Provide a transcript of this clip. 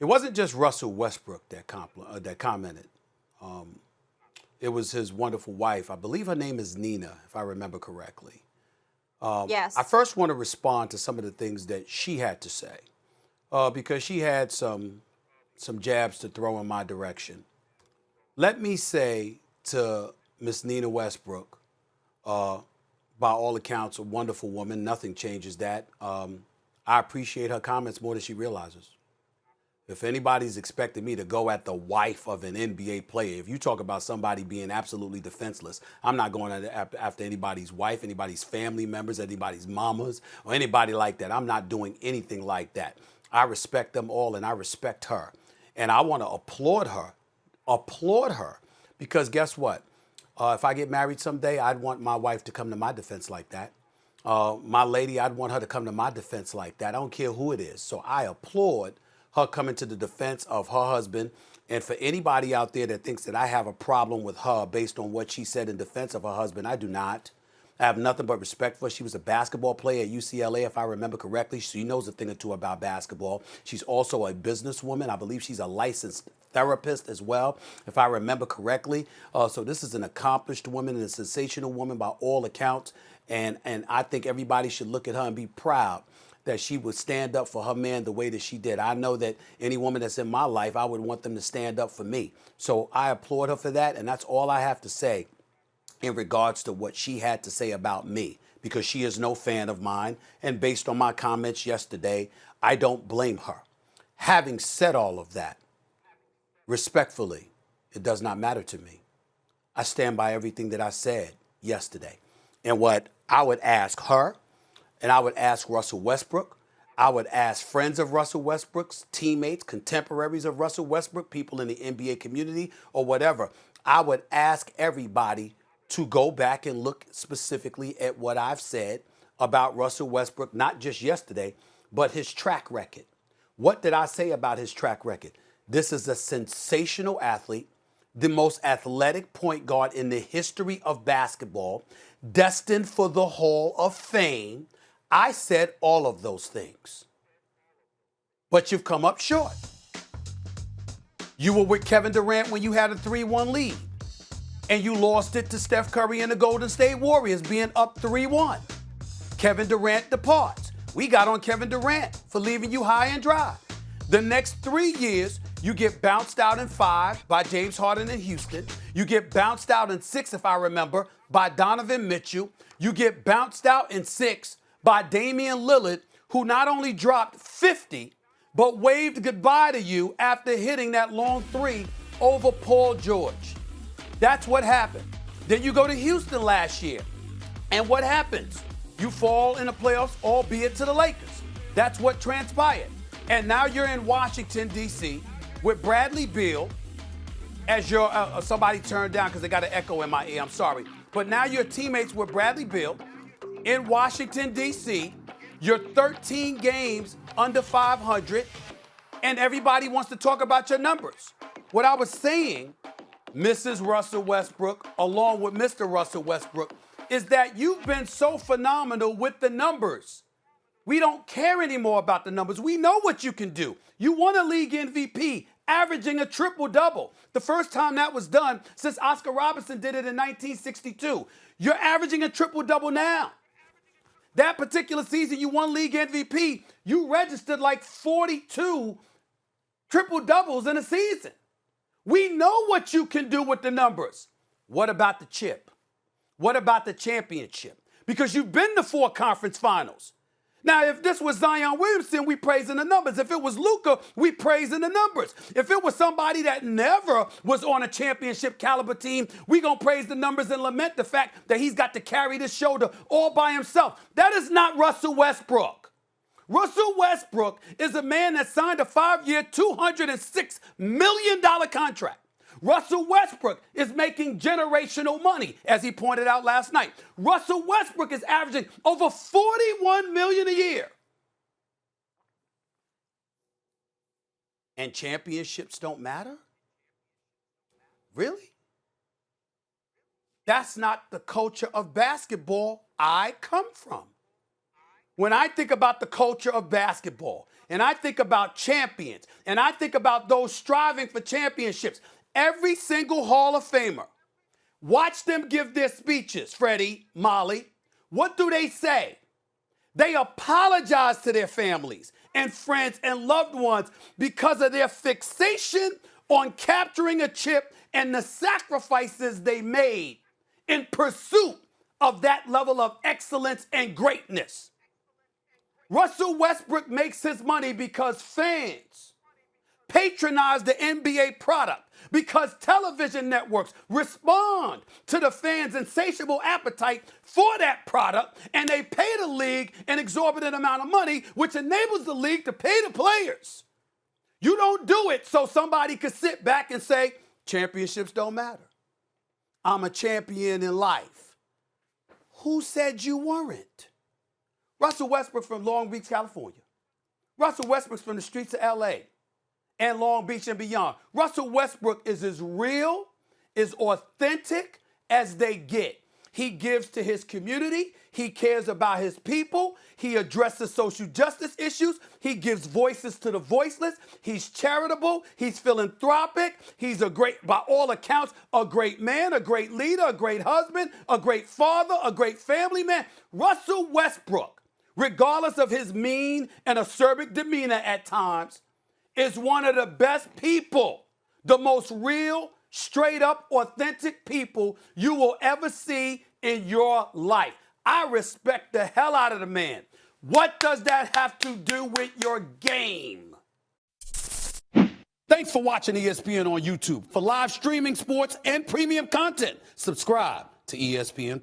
It wasn't just Russell Westbrook that commented. It was his wonderful wife. I believe her name is Nina, if I remember correctly. I Yes. first want to respond to some of the things that she had to say because she had some jabs to throw in my direction. Let me say to Miss Nina Westbrook, by all accounts, a wonderful woman. Nothing changes that. I appreciate her comments more than she realizes. If anybody's expecting me to go at the wife of an NBA player, if you talk about somebody being absolutely defenseless, I'm not going after anybody's wife, anybody's family members, anybody's mamas, or anybody like that. I'm not doing anything like that. I respect them all and I respect her. And I want to applaud her, because guess what? If I get married someday, I'd want my wife to come to my defense like that. My lady, I'd want her to come to my defense like that. I don't care who it is. So I applaud her coming to the defense of her husband. And for anybody out there that thinks that I have a problem with her based on what she said in defense of her husband, I do not. I have nothing but respect for her. She was a basketball player at UCLA, if I remember correctly. She knows a thing or two about basketball. She's also a businesswoman. I believe she's a licensed therapist as well, if I remember correctly. So this is an accomplished woman and a sensational woman by all accounts. And I think everybody should look at her and be proud that she would stand up for her man the way that she did. I know that any woman that's in my life, I would want them to stand up for me. So I applaud her for that, and that's all I have to say in regards to what she had to say about me, because she is no fan of mine, and based on my comments yesterday, I don't blame her. Having said all of that, respectfully, it does not matter to me. I stand by everything that I said yesterday. And what I would ask her, and I would ask Russell Westbrook, I would ask friends of Russell Westbrook's, teammates, contemporaries of Russell Westbrook, people in the NBA community or whatever, I would ask everybody to go back and look specifically at what I've said about Russell Westbrook, not just yesterday, but his track record. What did I say about his track record? This is a sensational athlete, the most athletic point guard in the history of basketball, destined for the Hall of Fame. I said all of those things. But you've come up short. You were with Kevin Durant when you had a 3-1 lead, and you lost it to Steph Curry and the Golden State Warriors being up 3-1. Kevin Durant departs. We got on Kevin Durant for leaving you high and dry. The next 3 years, you get bounced out in 5 by James Harden in Houston. You get bounced out in 6, if I remember, by Donovan Mitchell. You get bounced out in 6 by Damian Lillard, who not only dropped 50, but waved goodbye to you after hitting that long 3 over Paul George. That's what happened. Then you go to Houston last year, and what happens? You fall in the playoffs, albeit to the Lakers. That's what transpired. And now you're in Washington, D.C., with Bradley Beal as your somebody turned down because they got an echo in my ear. I'm sorry. But now you're teammates with Bradley Beal in Washington, D.C. You're 13 games under 500, and everybody wants to talk about your numbers. What I was saying, Mrs. Russell Westbrook, along with Mr. Russell Westbrook, is that you've been so phenomenal with the numbers. We don't care anymore about the numbers. We know what you can do. You won a league MVP, averaging a triple-double. The first time that was done since Oscar Robertson did it in 1962. You're averaging a triple-double now. That particular season you won league MVP, you registered like 42 triple-doubles in a season. We know what you can do with the numbers. What about the chip? What about the championship? Because you've been to 4 conference finals. Now, if this was Zion Williamson, we praising the numbers. If it was Luka, we praising the numbers. If it was somebody that never was on a championship caliber team, we gonna praise the numbers and lament the fact that he's got to carry this shoulder all by himself. That is not Russell Westbrook. Russell Westbrook is a man that signed a 5-year, $206 million contract. Russell Westbrook is making generational money, as he pointed out last night. Russell Westbrook is averaging over $41 million a year. And championships don't matter? Really? That's not the culture of basketball I come from. When I think about the culture of basketball, and I think about champions, and I think about those striving for championships, every single Hall of Famer, watch them give their speeches, Freddie, Molly. What do they say? They apologize to their families and friends and loved ones because of their fixation on capturing a chip and the sacrifices they made in pursuit of that level of excellence and greatness. Russell Westbrook makes his money because fans patronize the NBA product, because television networks respond to the fans' insatiable appetite for that product, and they pay the league an exorbitant amount of money, which enables the league to pay the players. You don't do it so somebody could sit back and say, championships don't matter. I'm a champion in life. Who said you weren't? Russell Westbrook from Long Beach, California. Russell Westbrook's from the streets of LA and Long Beach and beyond. Russell Westbrook is as real, as authentic as they get. He gives to his community. He cares about his people. He addresses social justice issues. He gives voices to the voiceless. He's charitable. He's philanthropic. He's by all accounts, a great man, a great leader, a great husband, a great father, a great family man. Russell Westbrook, regardless of his mean and acerbic demeanor at times, is one of the best people, the most real, straight up, authentic people you will ever see in your life. I respect the hell out of the man. What does that have to do with your game? Thanks for watching ESPN on YouTube. For live streaming, sports, and premium content, subscribe to ESPN+.